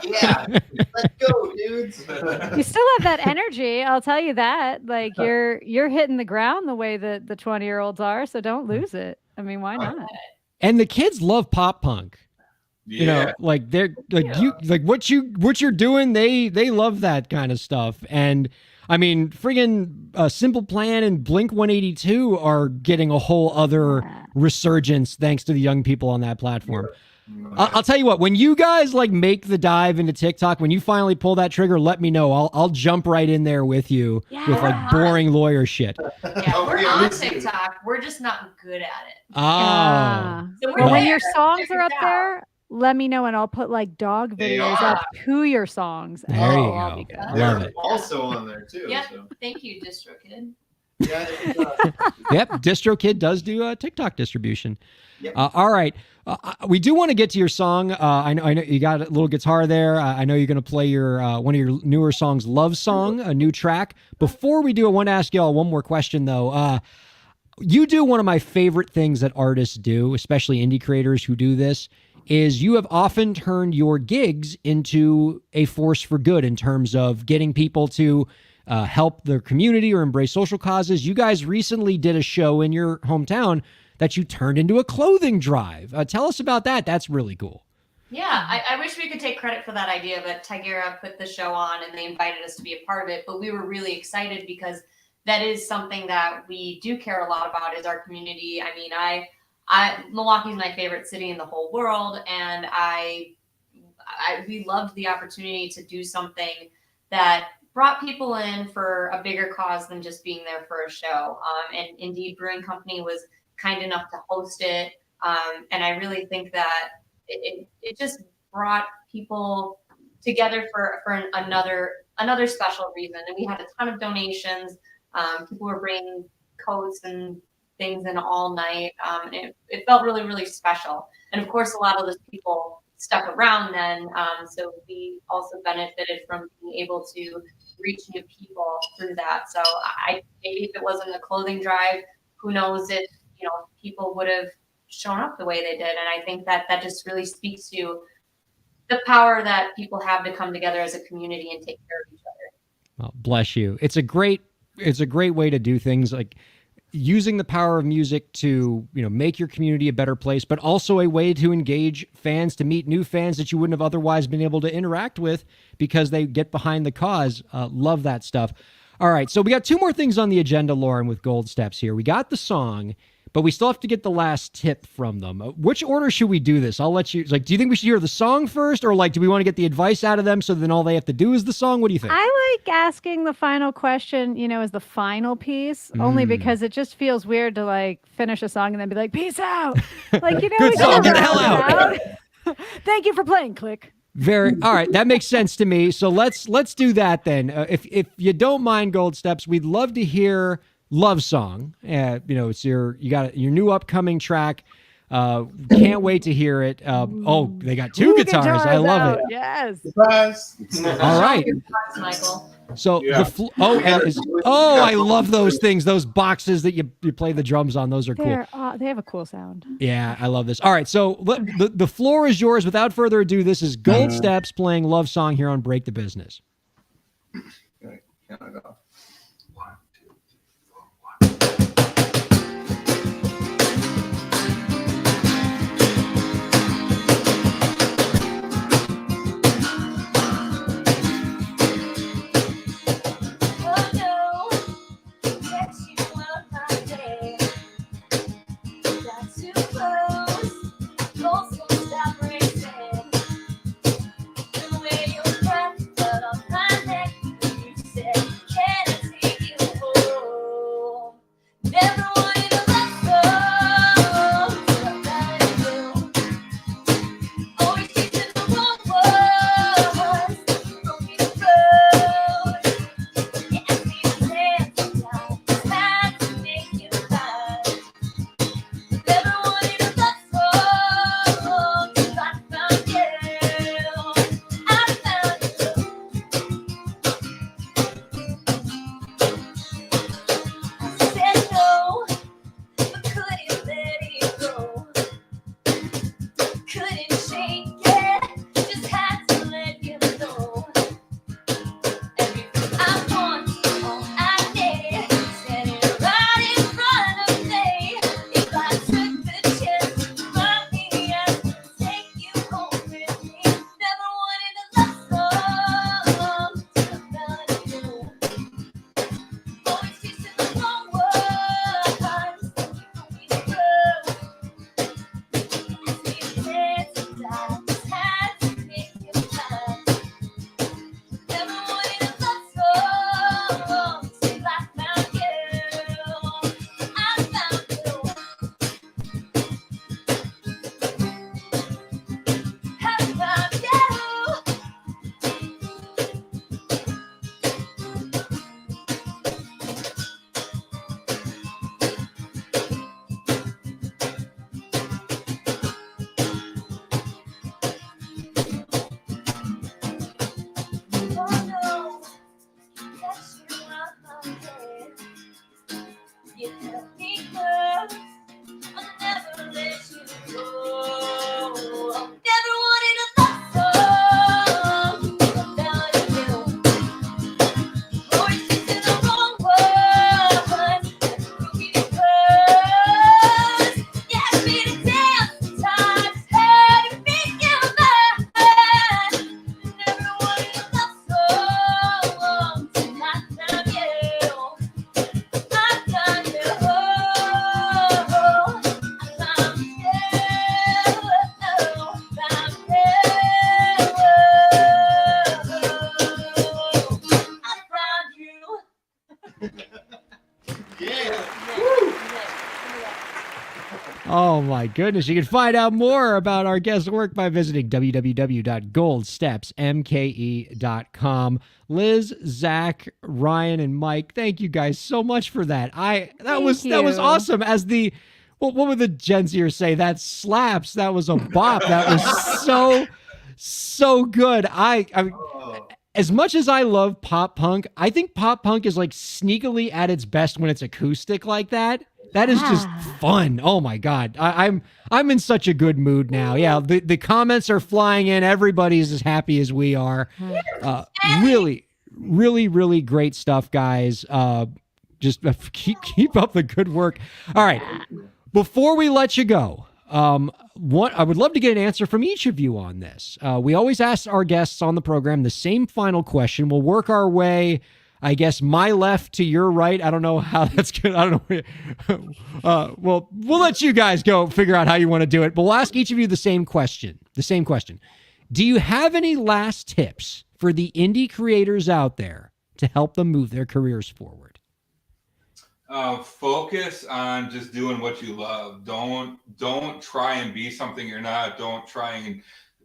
Yeah, let's go, dudes.
You still have that energy, I'll tell you that. Like you're hitting the ground the way that the 20-year-olds are, so don't lose it. I mean, why not?
And the kids love pop punk.
Yeah.
Like they're like what you're doing, they love that kind of stuff. And I mean, friggin' Simple Plan and Blink 182 are getting a whole other resurgence thanks to the young people on that platform. I'll tell you what, when you guys like make the dive into TikTok, when you finally pull that trigger, let me know. I'll jump right in there with you with like boring lawyer shit.
Yeah, we're on TikTok. We're just not good at it.
Oh.
So we're
Well, when
there.
your songs
Check
are
us
up
out.
there, let me know and I'll put like dog videos up to your songs.
There you
I'll
go.
be good.
Love it.
Also on there too.
Yep.
So.
Thank you, DistroKid.
Yeah.
Yep, DistroKid does do TikTok distribution.
Yep.
All right. We do want to get to your song. I know you got a little guitar there. I know you're going to play your one of your newer songs, Love Song, a new track. Before we do, I want to ask y'all one more question, though. You do one of my favorite things that artists do, especially indie creators who do this, is you have often turned your gigs into a force for good in terms of getting people to help their community or embrace social causes. You guys recently did a show in your hometown that you turned into a clothing drive. Tell us about that. That's really cool.
Yeah, I wish we could take credit for that idea, but Tigera put the show on and they invited us to be a part of it. But we were really excited because that is something that we do care a lot about is our community. I mean, Milwaukee's my favorite city in the whole world, and we loved the opportunity to do something that brought people in for a bigger cause than just being there for a show. And Indeed Brewing Company was kind enough to host it. And I really think that it just brought people together for another special reason. And we had a ton of donations. People were bringing coats and things in all night. It felt really, really special. And of course, a lot of those people stuck around then. So we also benefited from being able to reach new people through that. So maybe if it wasn't a clothing drive, who knows if, people would have shown up the way they did. And I think that just really speaks to the power that people have to come together as a community and take care of each other.
Well, bless you. It's a great way to do things, like using the power of music to, make your community a better place, but also a way to engage fans, to meet new fans that you wouldn't have otherwise been able to interact with because they get behind the cause. Love that stuff. All right, so we got 2 more things on the agenda, Lauren, with Gold Steps here. We got the song, but we still have to get the last tip from them. Which order should we do this? I'll let you, do you think we should hear the song first, or do we want to get the advice out of them so then all they have to do is the song? What do you think?
I like asking the final question, as the final piece, only because it just feels weird to finish a song and then be like, peace out.
Good
we
song,
gotta
get the hell
round out. Thank you for playing. Click.
All right, that makes sense to me. So let's do that then. If you don't mind, Gold Steps, we'd love to hear Love Song. It's you got your new upcoming track. Can't wait to hear it. They got 2 guitars. I love
out.
it.
Yes.
Surprise.
All right.
Michael.
So I love those things. Those boxes that you play the drums on. Those are cool.
They have a cool sound.
Yeah, I love this. All right, so the floor is yours. Without further ado, this is Gold Steps playing Love Song here on Break the Business.
Can I go? 1, 2, 3, 4, 1.
Oh no, get you out my way. Got too close, pulse won't stop racing. The way you wrapped up my neck, you said, can I take you home? Never wanted a love song, so I gotta do. Always chasing the wrong ones, broken road. You asked me to dance sometimes, had to make you mine. Never wanted a love song, till I found you. I found you. I said no, but couldn't let it go. Couldn't shake it, just had to let you know. Everything I want, all I need, standing right in front of me. If I took the chance to run me, I would take you home with me. Never wanted a love song, till I found you. Always chasing the wrong ones, broken road. Asked me to dance and I just had to make you mine. Never wanted a love song, till I found you. I found you. I found you. Oh no, that's you out my head. You held me close, I'll never let you go. Never wanted a love song without you. Always chasing the wrong one, broken close. You asked me to dance sometimes, had to make you mine. Never wanted a love song, till I found you. I found you. I found you. Found you. I found you.
Oh my goodness. You can find out more about our guest's work by visiting www.goldstepsmke.com. Liz, Zach, Ryan, and Mike, thank you guys so much for that. That was awesome. As the what would the Gen Zers say? That slaps. That was a bop. That was so good. As much as I love pop punk, I think pop punk is sneakily at its best when it's acoustic like that. That is just fun. Oh my God. I'm in such a good mood now. Yeah. The comments are flying in. Everybody's as happy as we are. Really, really, really great stuff, guys. Just keep up the good work. All right. Before we let you go, what I would love to get an answer from each of you on this. We always ask our guests on the program the same final question. We'll work our way, I guess, my left to your right. I don't know how that's good. I don't know. Well, we'll let you guys go figure out how you want to do it. But we'll ask each of you the same question. Do you have any last tips for the indie creators out there to help them move their careers forward?
Focus on just doing what you love. Don't try and be something you're not. Don't try and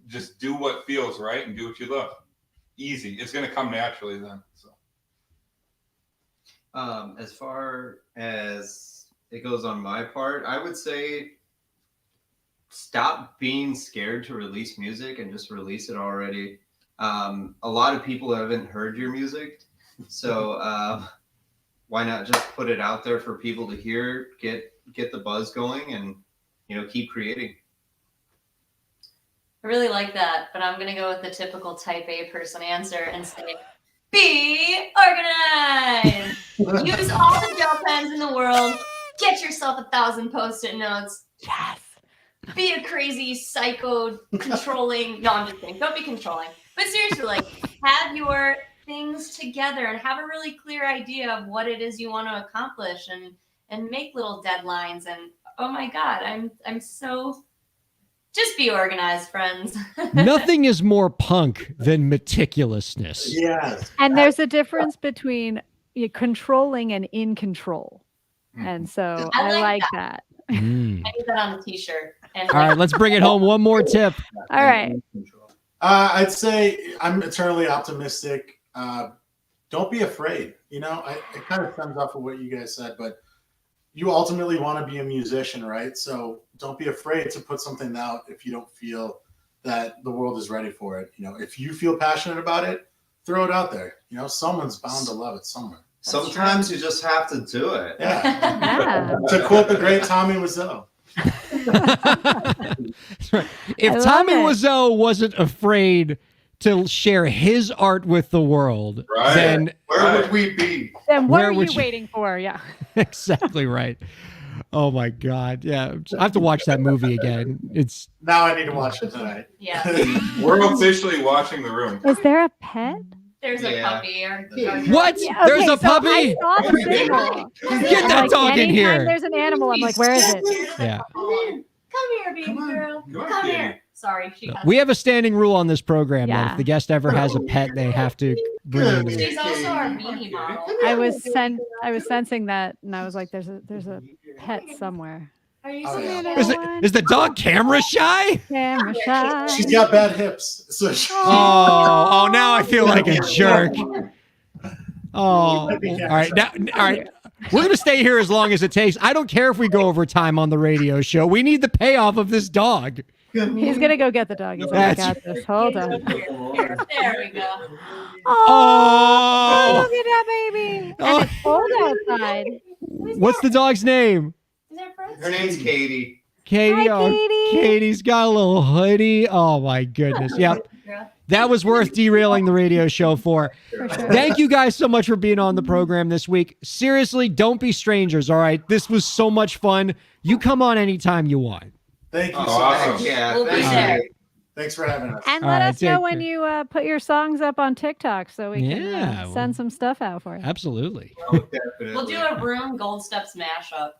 just do what feels right and do what you love. Easy. It's going to come naturally then. So.
As far as it goes on my part, I would say stop being scared to release music and just release it already. A lot of people haven't heard your music, so why not just put it out there for people to hear, get the buzz going, and keep creating.
I really like that, but I'm gonna go with the typical type A person answer and say, be organized. Use all the gel pens in the world. Get yourself 1,000 Post-it notes.
Yes.
Be a crazy psycho controlling. No, I'm just kidding. Don't be controlling. But seriously, like, have your things together and have a really clear idea of what it is you want to accomplish, and make little deadlines. And oh my God, I'm so, just be organized, friends.
Nothing is more punk than meticulousness.
Yes.
And there's a difference between controlling and in control. And so I like that.
I need that on a t-shirt. And
All right, let's bring it home. One more tip.
All right.
I'd say I'm eternally optimistic. Don't be afraid. It kind of stems off of what you guys said, but you ultimately want to be a musician, right? So don't be afraid to put something out if you don't feel that the world is ready for it. If you feel passionate about it, throw it out there. Someone's bound to love it somewhere.
Sometimes you just have to do it.
Yeah. To quote the great Tommy Wiseau.
That's right. If Tommy Wiseau wasn't afraid to share his art with the world, then
where would we be?
Then what are you waiting for? Yeah.
Exactly right. Oh my God. Yeah. I have to watch that movie again.
Now I need to watch it tonight.
Yeah.
We're officially watching The Room.
Is there a pet?
There's a puppy.
What?
Yeah,
There's
okay,
a puppy?
I saw the signal.
Get that dog in
anytime
here.
There's an animal. I'm like, where is it?
Yeah.
Come here, baby girl. Come here. Sorry, she has
We have a standing rule on this program that
Yeah.
if the guest ever has a pet, they have to bring it in.
She's also our beanie model.
I was sensing that, and I was like, there's a pet somewhere.
Are you
Is the dog camera shy?
Camera shy.
She's got bad hips. So
Oh, now I feel like a jerk. Oh, all right. All right. We're going to stay here as long as it takes. I don't care if we go over time on the radio show. We need the payoff of this dog.
He's gonna go get the dog. He's like, I got this. Hold on.
There we go.
Oh,
look at that baby.
Oh.
And it's cold outside.
What's the dog's name?
Her name's Katie.
Katie.
Hi,
Oh,
Katie.
Katie's got a little hoodie. Oh my goodness. Yep. That was worth derailing the radio show for.
For sure.
Thank you guys so much for being on the program this week. Seriously, don't be strangers, all right? This was so much fun. You come on anytime you want.
Thank you so
Awesome.
much.
Yeah,
We'll be
thank
there.
you.
Thanks for having us.
And
All
let
right,
us know
take
when
care.
you put your songs up on TikTok so we can
Yeah, well-
send some stuff out for you.
Absolutely.
Definitely.
We'll do a Room Gold Steps mashup.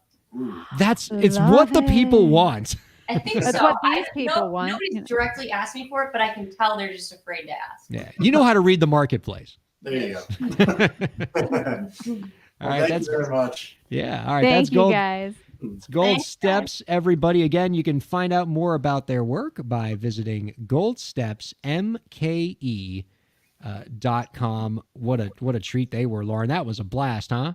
It's
Love
what the people
it.
want.
I think
That's
so.
what these people want,
Nobody's
you know.
directly asked me for it, but I can tell they're just afraid to ask.
Yeah. You know how to read the marketplace.
There you go.
All right,
Thank
that's
you very much.
yeah. All right,
Thank
that's
you
gold.
guys.
It's Gold
Thanks,
Steps, everybody. Again, you can find out more about their work by visiting goldstepsmke.com. What a treat they were, Lauren. That was a blast, huh?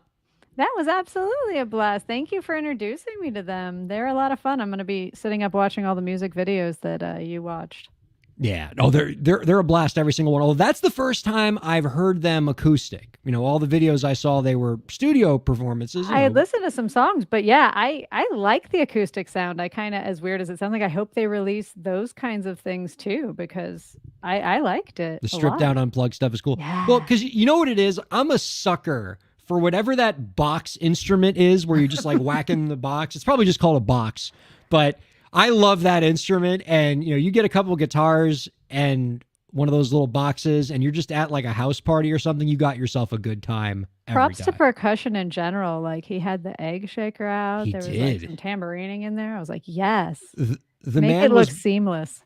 That was absolutely a blast. Thank you for introducing me to them. They're a lot of fun. I'm going to be sitting up watching all the music videos that you watched.
Yeah, no, they're a blast, every single one. Oh, that's the first time I've heard them acoustic. All the videos I saw, they were studio performances.
I listened to some songs, but yeah, I like the acoustic sound. I kind of, as weird as it sounds, like I hope they release those kinds of things too, because I liked it.
The
a
stripped
lot.
down unplugged stuff is cool.
Yeah.
Well, because you know what it is? I'm a sucker for whatever that box instrument is where you're just like whacking the box. It's probably just called a box, but I love that instrument. And, you get a couple of guitars and one of those little boxes and you're just at like a house party or something. You got yourself a good time.
Props to percussion in general. Like he had the egg shaker out.
He
there was
did.
like some tabourining in there. I was like, yes.
The
Make
man
it look
was
seamless.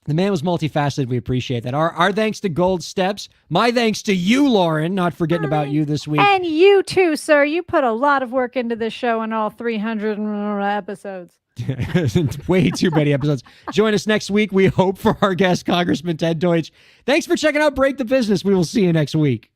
The man was multifaceted. We appreciate that. Our thanks to Gold Steps. My thanks to you, Lauren, not forgetting about you this week.
And you too, sir. You put a lot of work into this show in all 300 episodes.
Way too many episodes. Join us next week, we hope, for our guest, Congressman Ted Deutsch. Thanks for checking out Break the Business. We will see you next week.